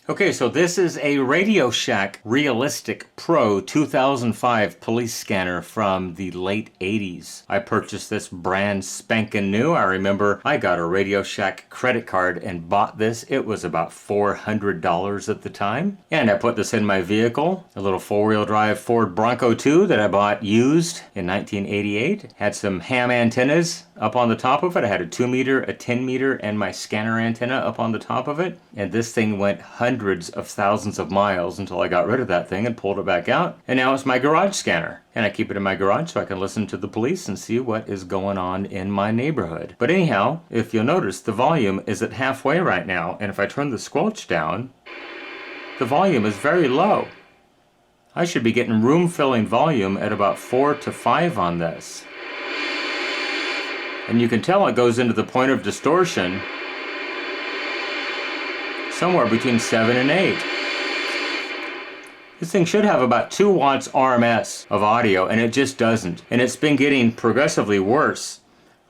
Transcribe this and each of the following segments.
Okay, so this is a Radio Shack Realistic Pro 2005 police scanner from the late 80s. I purchased this brand spanking new. I remember I got a Radio Shack credit card and bought this. It was about $400 at the time. And I put this in my vehicle, a little four-wheel drive Ford Bronco 2 that I bought used in 1988. Had some ham antennas up on the top of it. I had a 2 meter, a 10 meter, and my scanner antenna up on the top of it. And this thing went hundreds of thousands of miles until I got rid of that thing and pulled it back out. And now it's my garage scanner. And I keep it in my garage so I can listen to the police and see what is going on in my neighborhood. But anyhow, if you'll notice, the volume is at halfway right now. And if I turn the squelch down, the volume is very low. I should be getting room-filling volume at about 4 to 5 on this. And you can tell it goes into the point of distortion somewhere between 7 and 8. This thing should have about 2 watts RMS of audio, and it just doesn't. And it's been getting progressively worse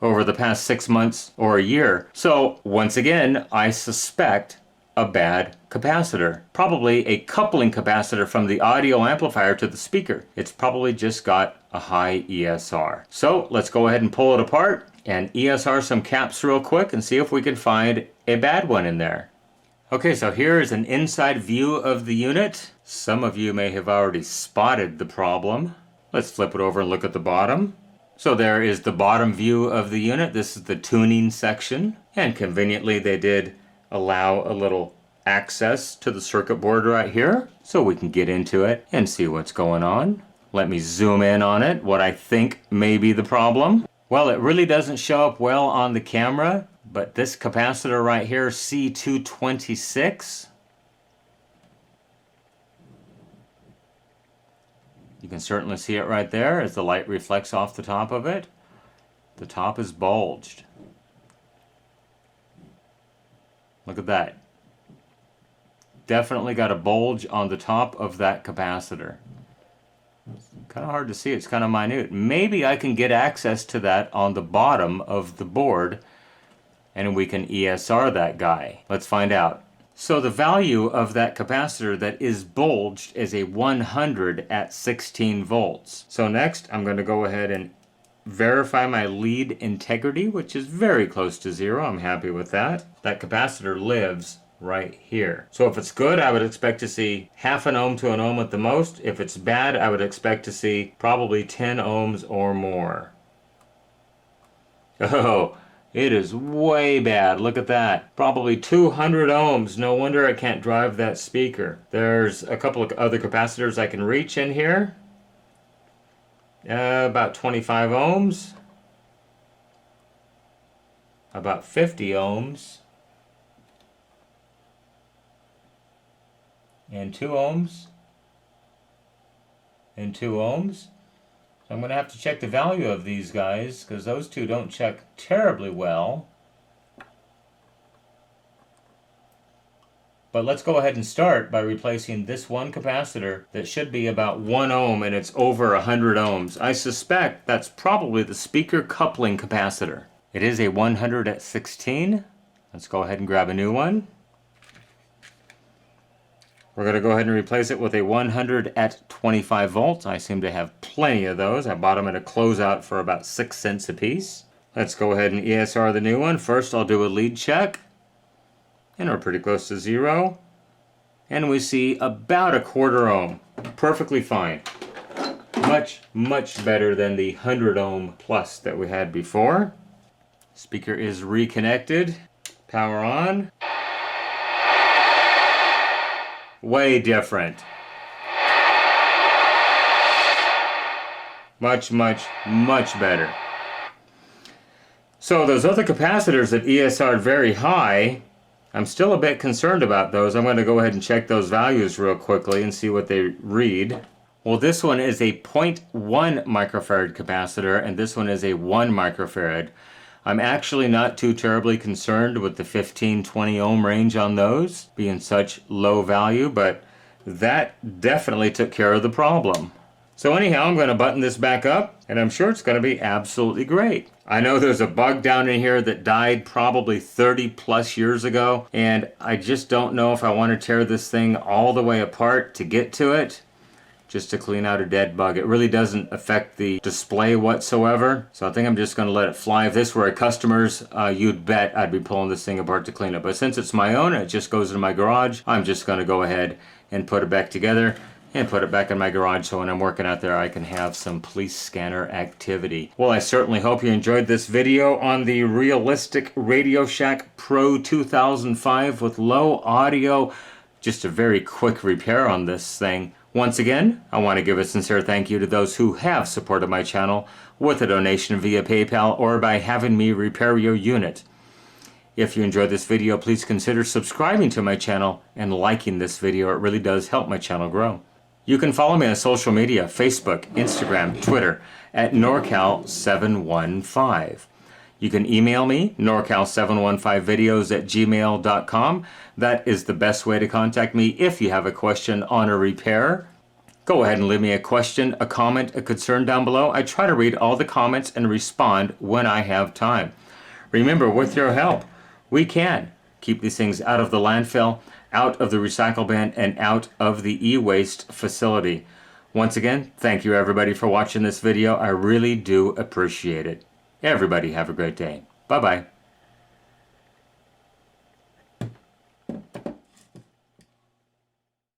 over the past 6 months or a year. So once again, I suspect a bad capacitor. Probably a coupling capacitor from the audio amplifier to the speaker. It's probably just got a high ESR. So let's go ahead and pull it apart and ESR some caps real quick and see if we can find a bad one in there. Okay, so here is an inside view of the unit. Some of you may have already spotted the problem. Let's flip it over and look at the bottom. So there is the bottom view of the unit. This is the tuning section. And conveniently they did allow a little access to the circuit board right here so we can get into it and see what's going on. Let me zoom in on it, what I think may be the problem. Well, it really doesn't show up well on the camera, but this capacitor right here, C226, you can certainly see it right there as the light reflects off the top of it. The top is bulged. Look at that. Definitely got a bulge on the top of that capacitor. Kind of hard to see, it's kind of minute. Maybe I can get access to that on the bottom of the board and we can ESR that guy. Let's find out. So the value of that capacitor that is bulged is a 100 at 16 volts. So next I'm going to go ahead and verify my lead integrity, which is very close to 0. I'm happy with that. That capacitor lives right here. So if it's good, I would expect to see half an ohm to an ohm at the most. If it's bad, I would expect to see probably 10 ohms or more. Oh, it is way bad. Look at that. Probably 200 ohms. No wonder I can't drive that speaker. There's a couple of other capacitors I can reach in here. About 25 ohms. About 50 ohms. And 2 ohms. And 2 ohms. So I'm going to have to check the value of these guys because those two don't check terribly well. But let's go ahead and start by replacing this one capacitor that should be about 1 ohm and it's over 100 ohms. I suspect that's probably the speaker coupling capacitor. It is a 100 at 16. Let's go ahead and grab a new one. We're going to go ahead and replace it with a 100 at 25 volts. I seem to have plenty of those. I bought them at a closeout for about 6 cents a piece. Let's go ahead and ESR the new one. First I'll do a lead check. And we're pretty close to 0. And we see about a quarter ohm. Perfectly fine. Much, much better than the 100 ohm plus that we had before. Speaker is reconnected. Power on. Way different. Much, much, much better. So those other capacitors that ESR'd very high, I'm still a bit concerned about those. I'm going to go ahead and check those values real quickly and see what they read. Well, this one is a 0.1 microfarad capacitor and this one is a 1 microfarad. I'm actually not too terribly concerned with the 15-20 ohm range on those being such low value, but that definitely took care of the problem. So anyhow, I'm going to button this back up, and I'm sure it's going to be absolutely great. I know there's a bug down in here that died probably 30 plus years ago, and I just don't know if I want to tear this thing all the way apart to get to it, just to clean out a dead bug. It really doesn't affect the display whatsoever, so I think I'm just going to let it fly. If this were a customer's, you'd bet I'd be pulling this thing apart to clean it. But since it's my own, it just goes in my garage, I'm just going to go ahead and put it back together and put it back in my garage so when I'm working out there I can have some police scanner activity. Well, I certainly hope you enjoyed this video on the realistic Radio Shack Pro 2005 with low audio. Just a very quick repair on this thing. Once again, I want to give a sincere thank you to those who have supported my channel with a donation via PayPal or by having me repair your unit. If you enjoyed this video, please consider subscribing to my channel and liking this video. It really does help my channel grow. You can follow me on social media, Facebook, Instagram, Twitter, at NorCal715. You can email me, norcal715videos@gmail.com. That is the best way to contact me if you have a question on a repair. Go ahead and leave me a question, a comment, a concern down below. I try to read all the comments and respond when I have time. Remember, with your help, we can keep these things out of the landfill, out of the recycle bin, and out of the e-waste facility. Once again, thank you everybody for watching this video. I really do appreciate it. Everybody have a great day. Bye-bye.